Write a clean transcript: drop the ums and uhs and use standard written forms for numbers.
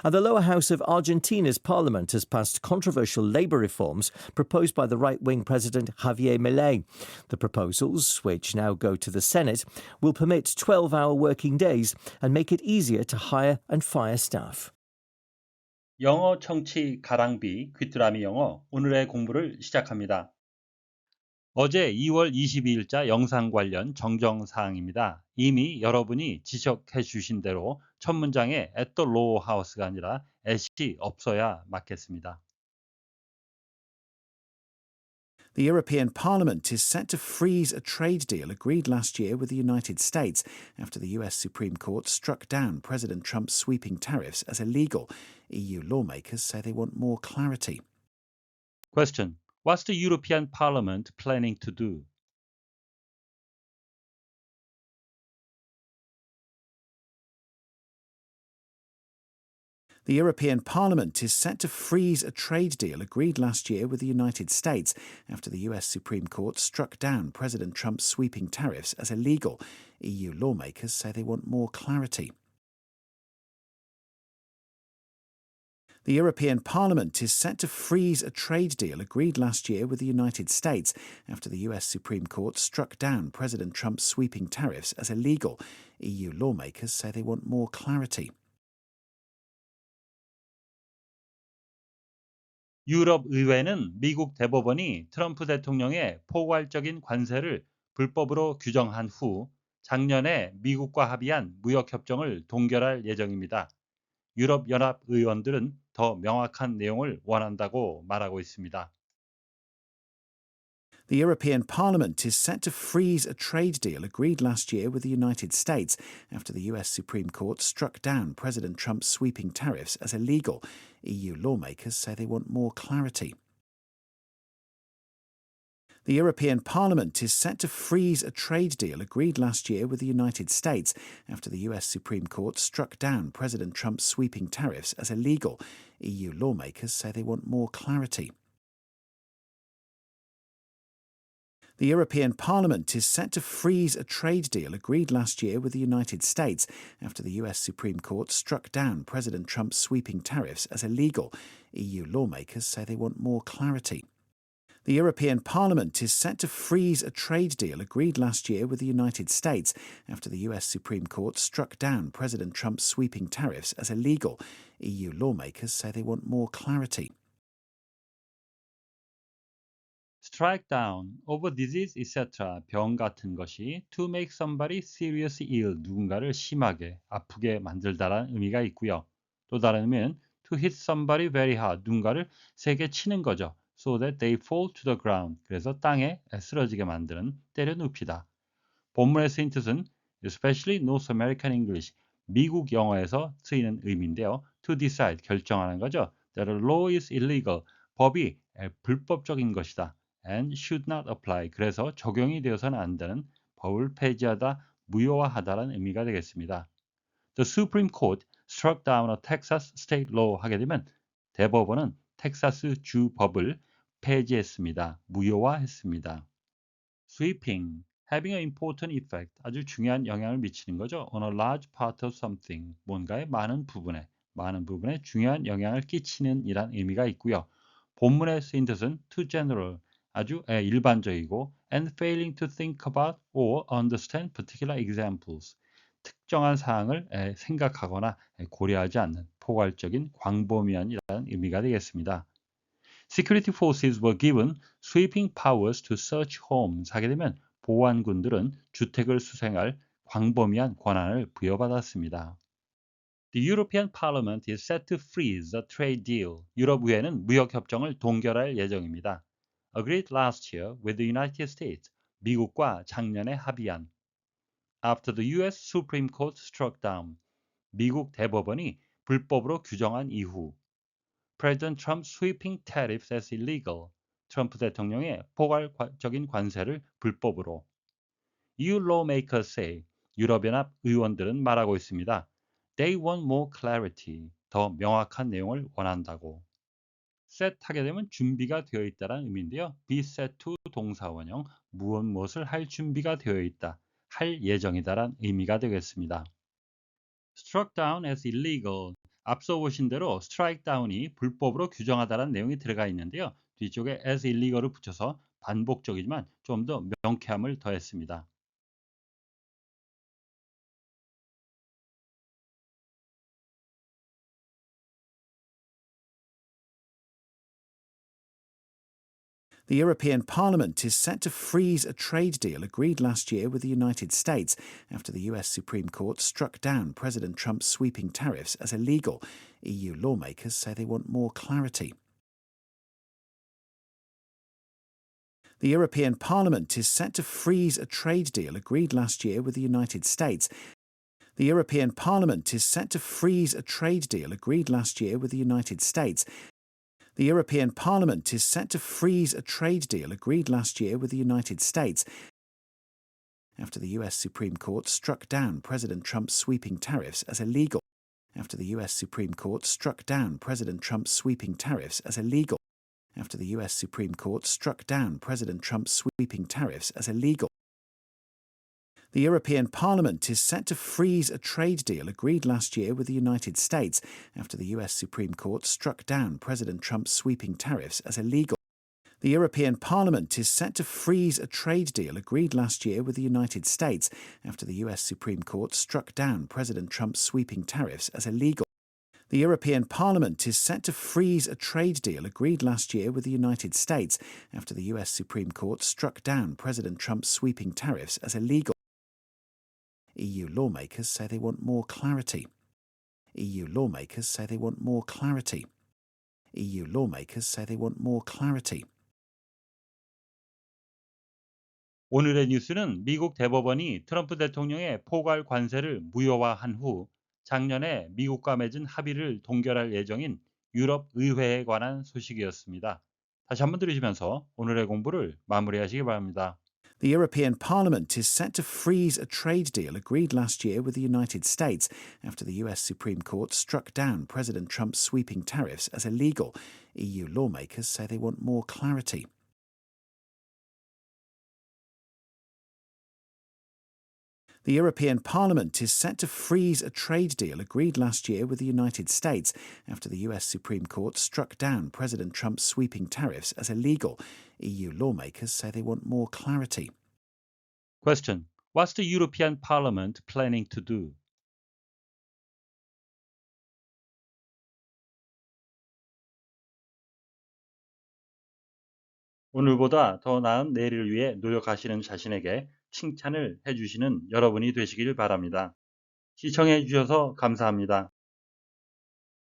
And the lower house of Argentina's parliament has passed controversial labour reforms proposed by the right-wing president Javier Milei. The proposals, which now go to the Senate, will permit 12-hour working days and make it easier to hire and fire staff. 영어 청취 가랑비 귀뚜라미 영어 오늘의 공부를 시작합니다. 어제 2월 22일자 영상 관련 정정사항입니다. 이미 여러분이 지적해 주신 대로 첫 문장에 at the law house가 아니라 at이 없어야 맞겠습니다. The European Parliament is set to freeze a trade deal agreed last year with the United States after the US Supreme Court struck down President Trump's sweeping tariffs as illegal. EU lawmakers say they want more clarity. Question. What's the European Parliament planning to do? The European Parliament is set to freeze a trade deal agreed last year with the United States after the US Supreme Court struck down President Trump's sweeping tariffs as illegal. EU lawmakers say they want more clarity. The European Parliament is set to freeze a trade deal agreed last year with the United States after the US Supreme Court struck down President Trump's sweeping tariffs as illegal. EU lawmakers say they want more clarity. 유럽 의회는 미국 대법원이 트럼프 대통령의 포괄적인 관세를 불법으로 규정한 후 작년에 미국과 합의한 무역협정을 동결할 예정입니다. 유럽연합 의원들은 더 명확한 내용을 원한다고 말하고 있습니다. The European Parliament is set to freeze a trade deal agreed last year with the United States after the US Supreme Court struck down President Trump's sweeping tariffs as illegal. EU lawmakers say they want more clarity. The European Parliament is set to freeze a trade deal agreed last year with the United States after the US Supreme Court struck down President Trump's sweeping tariffs as illegal. EU lawmakers say they want more clarity. The European Parliament is set to freeze a trade deal agreed last year with the United States after the US Supreme Court struck down President Trump's sweeping tariffs as illegal. EU lawmakers say they want more clarity. The European Parliament is set to freeze a trade deal agreed last year with the United States after the US Supreme Court struck down President Trump's sweeping tariffs as illegal. EU lawmakers say they want more clarity. strike down, of disease, etc. 병 같은 것이 to make somebody seriously ill, 누군가를 심하게 아프게 만들다라는 의미가 있고요. 또 다른 의미는 to hit somebody very hard, 누군가를 세게 치는 거죠. so that they fall to the ground, 그래서 땅에 쓰러지게 만드는 때려 눕히다. 본문에 쓰인 뜻은 especially North American English, 미국 영어에서 쓰이는 의미인데요. to decide, 결정하는 거죠. that a law is illegal, 법이 불법적인 것이다. and should not apply, 그래서 적용이 되어서는 안 되는, 법을 폐지하다, 무효화하다라는 의미가 되겠습니다. The Supreme Court struck down a Texas state law 하게 되면 대법원은 텍사스 주 법을 폐지했습니다. 무효화했습니다. Sweeping, having an important effect, 아주 중요한 영향을 미치는 거죠. on a large part of something, 뭔가의 많은 부분에 중요한 영향을 끼치는 이란 의미가 있고요. 본문에 쓰인 뜻은 too general, 아주 일반적이고 and failing to think about or understand particular examples, 특정한 사항을 생각하거나 고려하지 않는 포괄적인 광범위한이라는 의미가 되겠습니다. Security forces were given sweeping powers to search homes 하게 되면 보안군들은 주택을 수색할 광범위한 권한을 부여받았습니다. The European Parliament is set to freeze a trade deal. 유럽 의회는 무역 협정을 동결할 예정입니다. Agreed last year with the United States. 미국과 작년에 합의한. After the US Supreme Court struck down. 미국 대법원이 불법으로 규정한 이후. President Trump's sweeping tariffs as illegal. 트럼프 대통령의 포괄적인 관세를 불법으로. EU lawmakers say. 유럽연합 의원들은 말하고 있습니다. They want more clarity. 더 명확한 내용을 원한다고. set 하게 되면 준비가 되어 있다라는 의미인데요. be set to 동사원형, 무엇을 할 준비가 되어 있다, 할 예정이다라는 의미가 되겠습니다. struck down as illegal, 앞서 보신 대로 스트라이크 다운이 불법으로 규정하다는 내용이 들어가 있는데요. 뒤쪽에 as illegal을 붙여서 반복적이지만 좀 더 명쾌함을 더했습니다. The European Parliament is set to freeze a trade deal agreed last year with the United States after the US Supreme Court struck down President Trump's sweeping tariffs as illegal. EU lawmakers say they want more clarity. The European Parliament is set to freeze a trade deal agreed last year with the United States. The European Parliament is set to freeze a trade deal agreed last year with the United States. The European Parliament is set to freeze a trade deal agreed last year with the United States after the US Supreme Court struck down President Trump's sweeping tariffs as illegal. After the US Supreme Court struck down President Trump's sweeping tariffs as illegal. After the US Supreme Court struck down President Trump's sweeping tariffs as illegal. The European Parliament is set to freeze a trade deal agreed last year with the United States after the US Supreme Court struck down President Trump's sweeping tariffs as illegal. The European Parliament is set to freeze a trade deal agreed last year with the United States after the US Supreme Court struck down President Trump's sweeping tariffs as illegal. The European Parliament is set to freeze a trade deal agreed last year with the United States after the US Supreme Court struck down President Trump's sweeping tariffs as illegal. EU lawmakers say they want more clarity. EU lawmakers say they want more clarity. EU lawmakers say they want more clarity. 오늘의 뉴스는 미국 대법원이 트럼프 대통령의 포괄 관세를 무효화한 후 작년에 미국과 맺은 합의를 동결할 예정인 유럽 의회에 관한 소식이었습니다. 다시 한번 들으시면서 오늘의 공부를 마무리하시기 바랍니다. The European Parliament is set to freeze a trade deal agreed last year with the United States after the US Supreme Court struck down President Trump's sweeping tariffs as illegal. EU lawmakers say they want more clarity. The European Parliament is set to freeze a trade deal agreed last year with the United States after the US Supreme Court struck down President Trump's sweeping tariffs as illegal. EU lawmakers say they want more clarity. Question. What's the European Parliament planning to do? 오늘보다 더 나은 내일을 위해 노력하시는 자신에게 칭찬을 해주시는 여러분이 되시길 바랍니다. 시청해 주셔서 감사합니다.